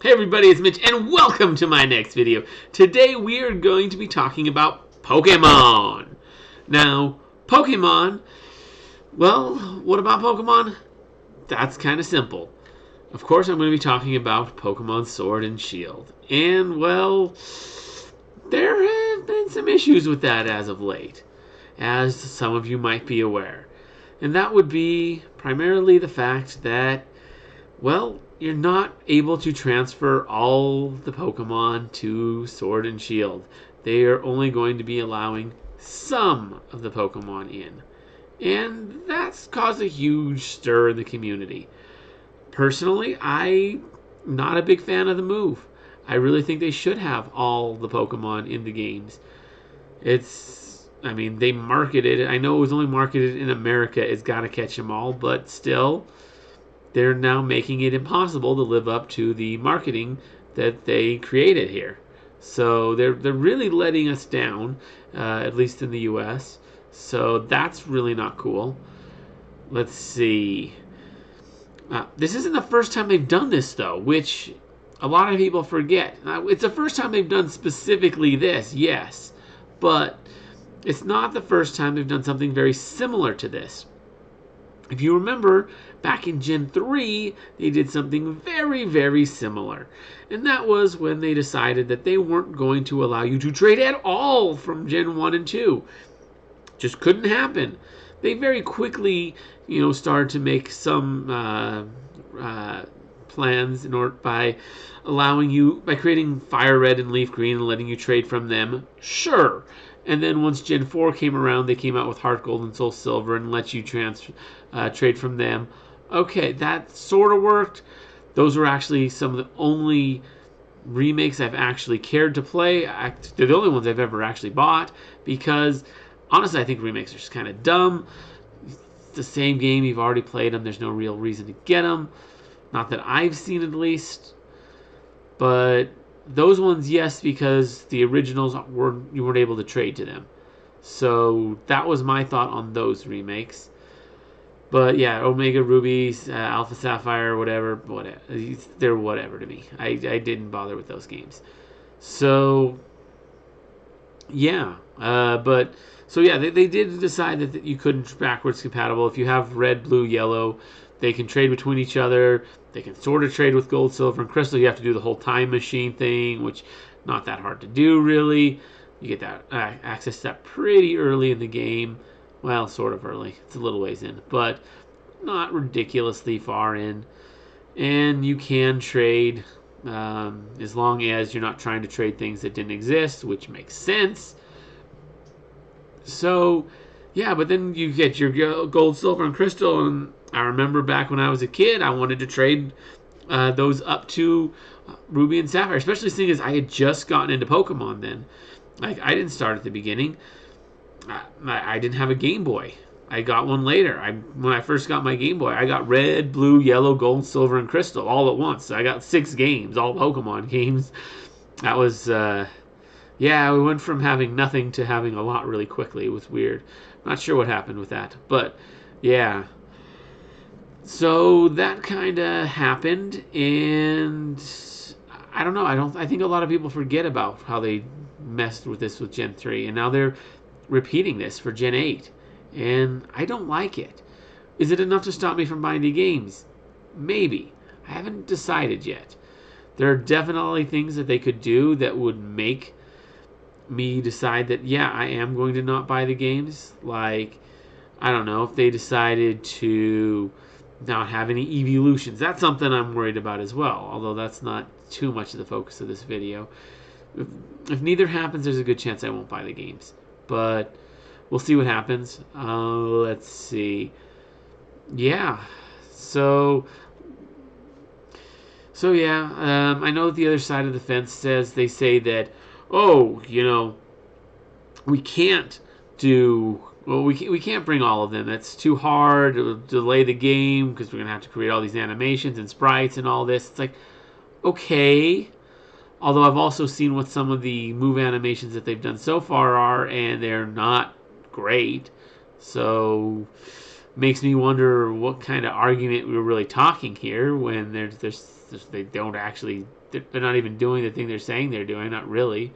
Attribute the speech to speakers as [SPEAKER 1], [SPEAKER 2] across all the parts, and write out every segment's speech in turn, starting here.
[SPEAKER 1] Hey everybody, it's Mitch and welcome to my next video. Today we are going to be talking about Pokemon. Now, Pokemon, well, what about Pokemon? That's kind of simple. Of course, I'm going to be talking about Pokemon Sword and Shield. And, well, there have been some issues with that as of late, as some of you might be aware. And that would be primarily the fact that, well, you're not able to transfer all the Pokemon to Sword and Shield. They are only going to be allowing some of the Pokemon in. And that's caused a huge stir in the community. Personally, I'm not a big fan of the move. I really think they should have all the Pokemon in the games. They marketed it. I know it was only marketed in America as Gotta Catch 'Em All, but still, they're now making it impossible to live up to the marketing that they created here. So they're really letting us down, at least in the U.S. So that's really not cool. Let's see. This isn't the first time they've done this, though, which a lot of people forget. It's the first time they've done specifically this, yes. But it's not the first time they've done something very similar to this. If you remember, back in Gen 3, they did something very, very similar. And that was when they decided that they weren't going to allow you to trade at all from Gen 1 and 2. Just couldn't happen. They very quickly, started to make some plans by creating Fire Red and Leaf Green and letting you trade from them. Sure. And then once Gen 4 came around, they came out with Heart Gold and Soul Silver and let you trade from them. Okay, that sort of worked. Those were actually some of the only remakes I've actually cared to play. They're the only ones I've ever actually bought because, honestly, I think remakes are just kind of dumb. It's the same game. You've already played them. There's no real reason to get them. Not that I've seen, at least. But those ones, yes, because the originals you weren't able to trade to them. So that was my thought on those remakes. But yeah, Omega Rubies, Alpha Sapphire, whatever, they're whatever to me. I didn't bother with those games. So yeah, they did decide that you couldn't backwards compatible. If you have red, blue, yellow, they can trade between each other. They can sort of trade with gold, silver, and crystal. You have to do the whole time machine thing, which not that hard to do, really. You get that access to that pretty early in the game. Well, sort of early. It's a little ways in, but not ridiculously far in. And you can trade as long as you're not trying to trade things that didn't exist, which makes sense. So, yeah, but then you get your gold, silver, and crystal, and I remember back when I was a kid, I wanted to trade those up to Ruby and Sapphire, especially seeing as I had just gotten into Pokemon then. Like, I didn't start at the beginning. I didn't have a Game Boy. I got one later. When I first got my Game Boy, I got red, blue, yellow, gold, silver, and crystal all at once. So I got 6 games, all Pokemon games. That was, we went from having nothing to having a lot really quickly. It was weird. Not sure what happened with that, but yeah. So that kind of happened, and I don't know. I think a lot of people forget about how they messed with this with Gen 3, and now they're repeating this for Gen 8, and I don't like it. Is it enough to stop me from buying the games? Maybe. I haven't decided yet. There are definitely things that they could do that would make me decide that, yeah, I am going to not buy the games. Like, I don't know, if they decided to not have any evolutions. That's something I'm worried about as well, although that's not too much of the focus of this video. If neither happens, there's a good chance I won't buy the games. But we'll see what happens. Let's see. Yeah. So yeah. I know the other side of the fence they say that, we can't do. Well, we can't bring all of them. That's too hard. It'll delay the game because we're gonna have to create all these animations and sprites and all this. It's like, okay. Although I've also seen what some of the move animations that they've done so far are, and they're not great. So makes me wonder what kind of argument we're really talking here when they don't actually they're not even doing the thing they're saying they're doing. Not really.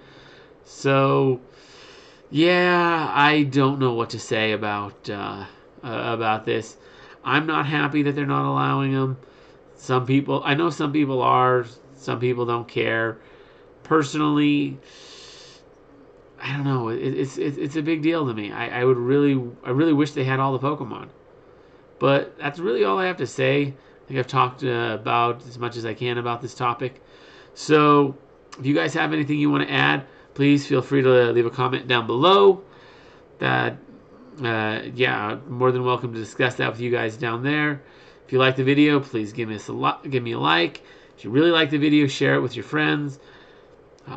[SPEAKER 1] So yeah, I don't know what to say about this. I'm not happy that they're not allowing them. Some people, I know some people are. Some people don't care. Personally, I don't know. It's a big deal to me. I really wish they had all the Pokemon. But that's really all I have to say. I think I've talked about as much as I can about this topic. So, if you guys have anything you want to add, please feel free to leave a comment down below. That, yeah, I'm more than welcome to discuss that with you guys down there. If you like the video, please give me a like. If you really like the video, share it with your friends.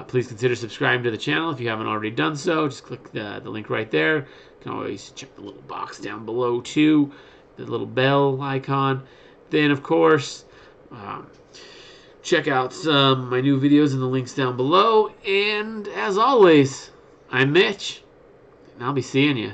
[SPEAKER 1] Please consider subscribing to the channel if you haven't already done so. Just click the link right there. You can always check the little box down below too, the little bell icon. Then, of course, check out my new videos in the links down below. And as always, I'm Mitch, and I'll be seeing you.